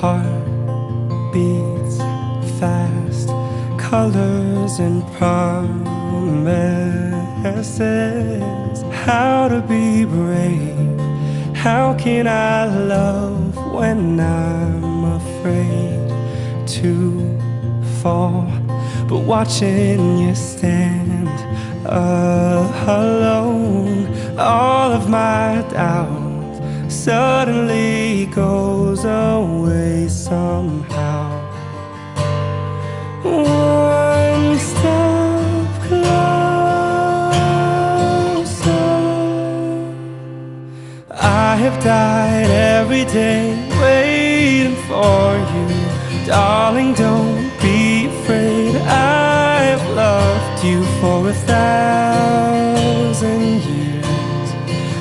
heart beats fast, colors and promises. How to be brave, how can I love when I'm afraid to fall? But watching you stand alone, all of my doubt suddenly goes away somehow. One step closer. I have died every day waiting for you. Darling, don't be afraid. I have loved you for 1,000 years.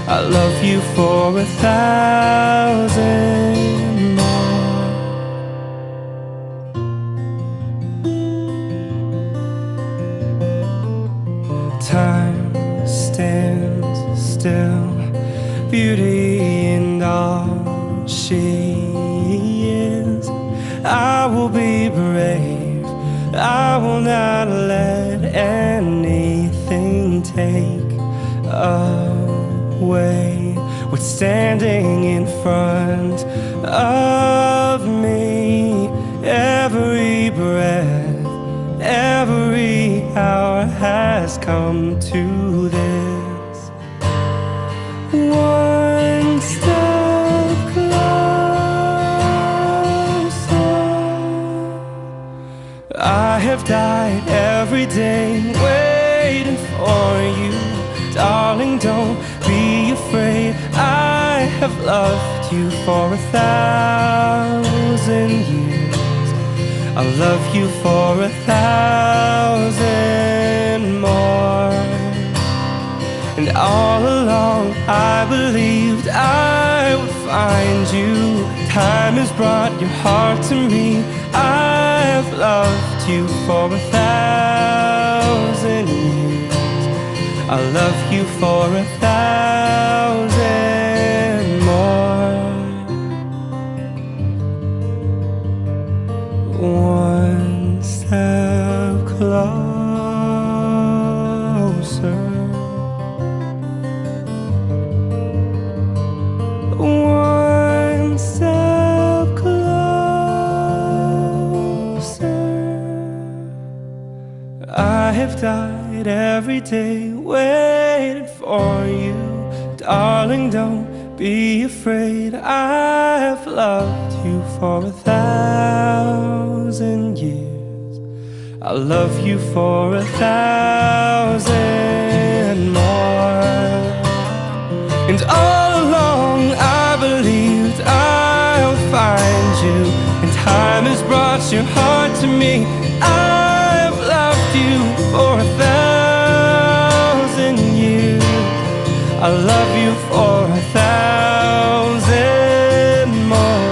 I love you for 1,000 more. Time stands still, beauty in all she is. I will be brave, I will not let anything take away what's standing in front of me. Every breath, every hour has come to this. One step closer. I have died every day waiting for you. Darling, don't be afraid. I have loved you for 1,000 years. I'll love you for 1,000 more. And all along I believed I would find you. Time has brought your heart to me. I have loved you for 1,000 years. I'll love you for 1,000 more. One step closer. One step closer. I have died every day waiting for you. Darling, don't be afraid. I have loved you for 1,000 years. I'll love you for 1,000 more. And all along I believed I would find you. And time has brought your heart to me. I've loved you for 1,000 years. I love you for 1,000 more.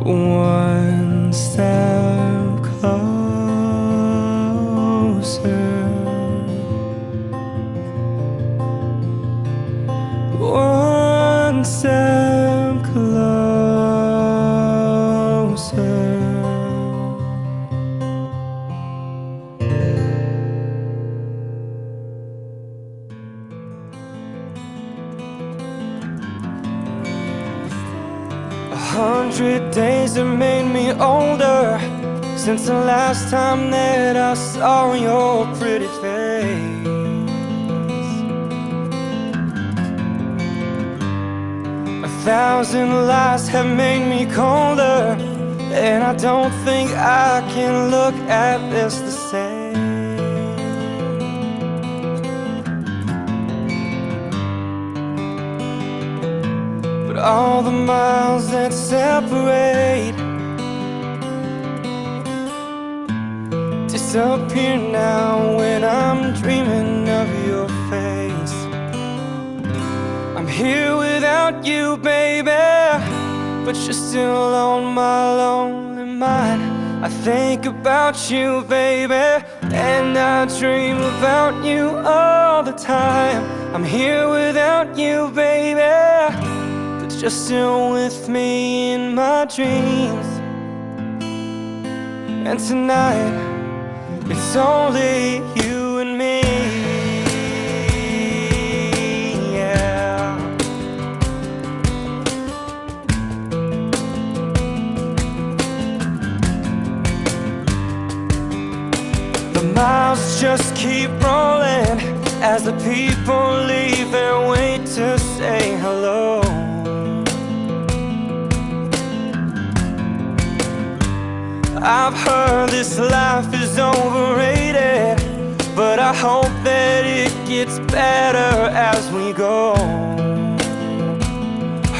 One step closer. One step closer. 100 days have made me older since the last time that I saw your pretty face. 1,000 lies have made me colder, and I don't think I can look at this the same. But all the miles that separate disappear now when I'm dreaming of your face. I'm here without you, baby, but you're still on my lonely mind. I think about you, baby, and I dream about you all the time. I'm here without you, baby, but you're still with me in my dreams. And tonight, it's only you and me. Yeah. The miles just keep rolling as the people leave and wait to say hello. I've heard this life is overrated, but I hope that it gets better as we go.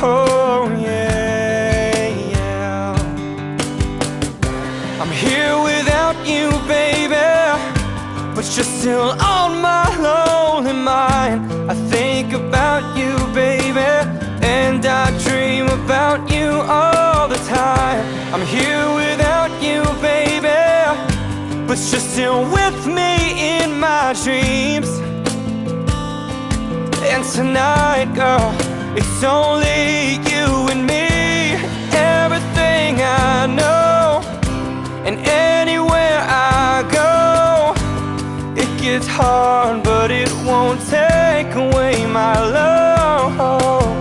Oh yeah, yeah. I'm here without you, baby, but you're still on my lonely mind. I think about you, baby, and I dream about you all the time. I'm here without you, baby, but you're still with me in my dreams. And tonight, girl, it's only you and me. Everything I know, and anywhere I go, it gets hard, but it won't take away my love.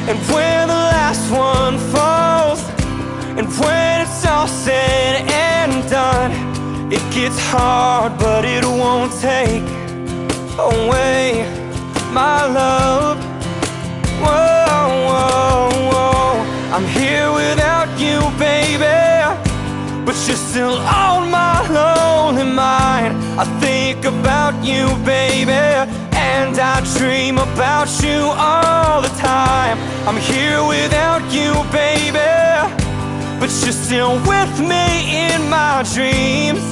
And when the last one falls, and when it's all said and done, it gets hard, but it won't take away my love. Whoa, whoa, whoa. I'm here without you, baby, but you're still on my lonely mind. I think about you, baby, and I dream about you all the time. I'm here without you, baby, but you're still with me in my dreams.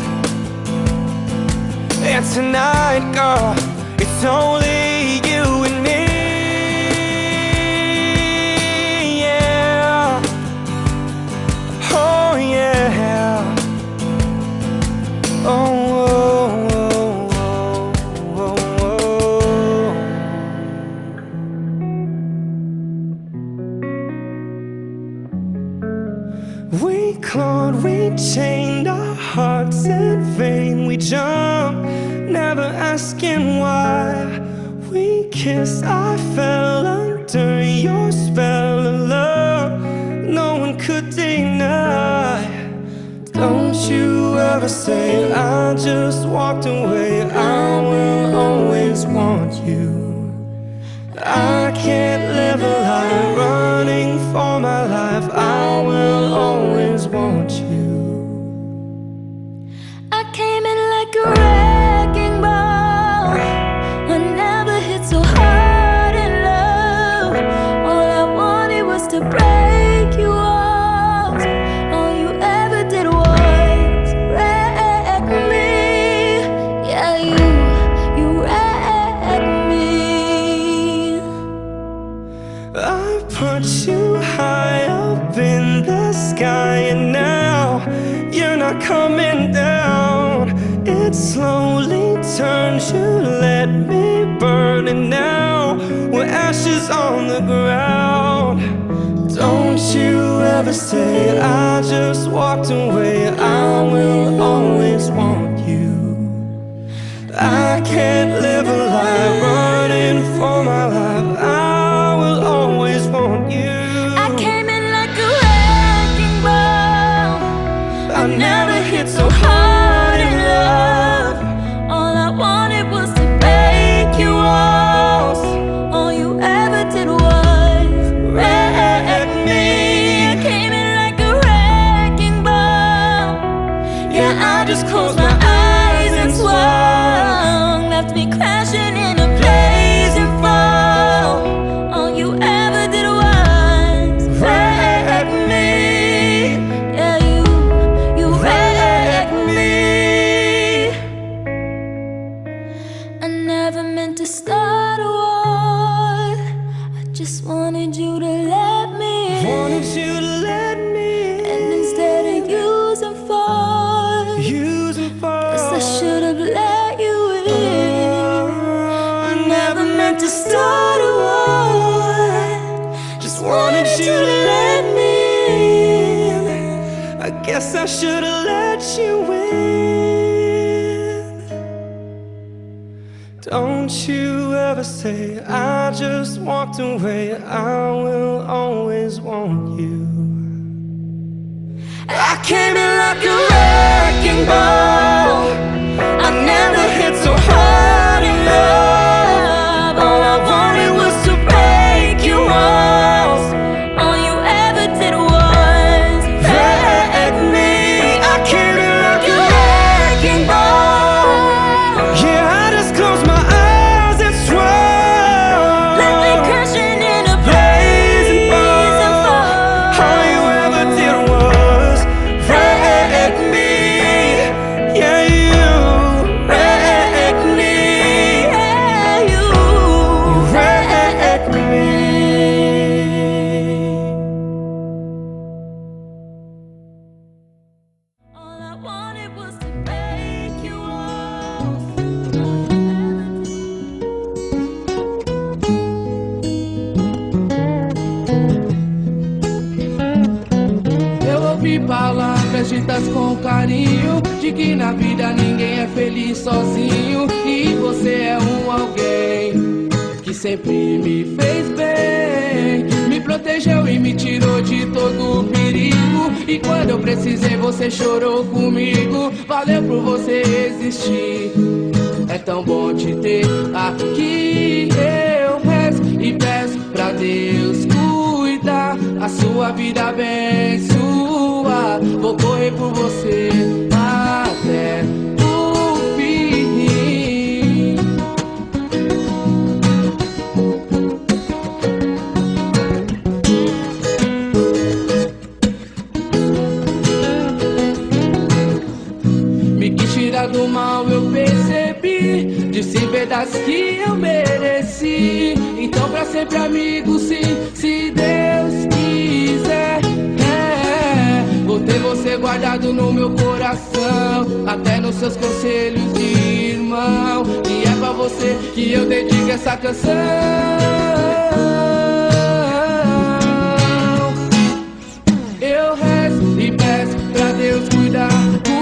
And tonight, girl, it's only you and me. Yeah. Oh yeah. Oh. We clawed, we chained our hearts in vain. We jumped, never asking why. We kissed, I fell under your spell of love no one could deny. Don't you ever say I just walked away. I will always want you. I can't live a life running for my life. I will always want you. I came in like a wrecking ball. I never hit so hard in love. All I wanted was to break you off. All you ever did was wreck me. Yeah, you wrecked me. I put you high up in the sky, and now you're not coming down. It slowly turns, you let me burn, and now we're ashes on the ground. Don't you ever say I just walked away. I will always want you. I can't live a life running for my life. I will always want you. I came in like a wrecking ball. I never hit so hard in love. All I wanted was to break you off. All you ever did was wreck me. I came in like a wrecking ball. Yeah, I just closed my eyes and swung, left me crashing in a blazing fall. All you ever did was wreck me. Yeah, you wrecked me. I never meant to start a war. I just wanted you to let me in. Wanted you to let me And instead of using force, guess I should have let you in. I never meant to start a war. Just you to let me in. I guess I should've let you in. Don't you ever say I just walked away. I will always want you. I came in like a wrecking ball. I never hit so hard in love. All I wanted was to break your walls. All you ever did was Wreck me. I came in like a wrecking ball. Yeah, I just closed my eyes and swore. let me crashing in a Blazing blazing ball. fall. All you ever did was wreck me. Yeah, you wreck me. Yeah, you Wreck me. all I wanted was to break you off. All you ever Eu ouvi palavras ditas com carinho, de que na vida ninguém é feliz sozinho. E você é um alguém que sempre me fez bem, me protegeu e me tirou de todo o perigo. E quando eu precisei você chorou comigo. Valeu por você existir, é tão bom te ter aqui. Eu rezo e peço pra Deus cuidar, a sua vida abençoar. Vou correr por você até o fim. Me quis tirar do mal, eu percebi, disse verdades que eu mereci. Então pra sempre amigo, sim, se Deus quiser. Vou ter você guardado no meu coração, até nos seus conselhos de irmão. E é pra você que eu dedico essa canção. Eu rezo e peço pra Deus cuidar,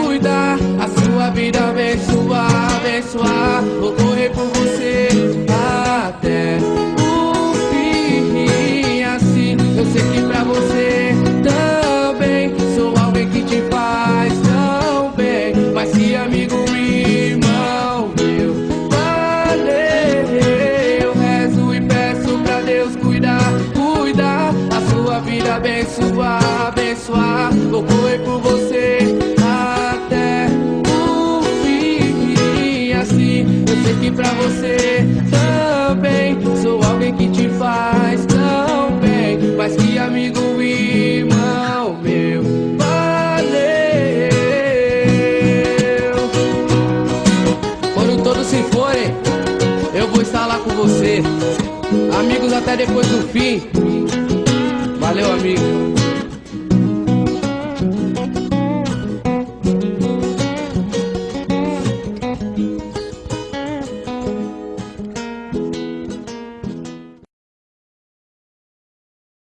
cuidar, a sua vida abençoar, abençoar. Vou correr por você até o fim. Assim eu sei que pra você também sou alguém que te faz tão bem. Mas que amigo, irmão meu, valeu. Eu rezo e peço pra Deus cuidar, cuidar, a sua vida abençoar, abençoar. Vou correr por você até o fim. Assim eu sei que pra você também sou alguém que te faz tão bem. Mas que amigo, irmão meu, valeu. Quando todos se forem, eu vou estar lá com você. Amigos até depois do fim. Valeu, amigo.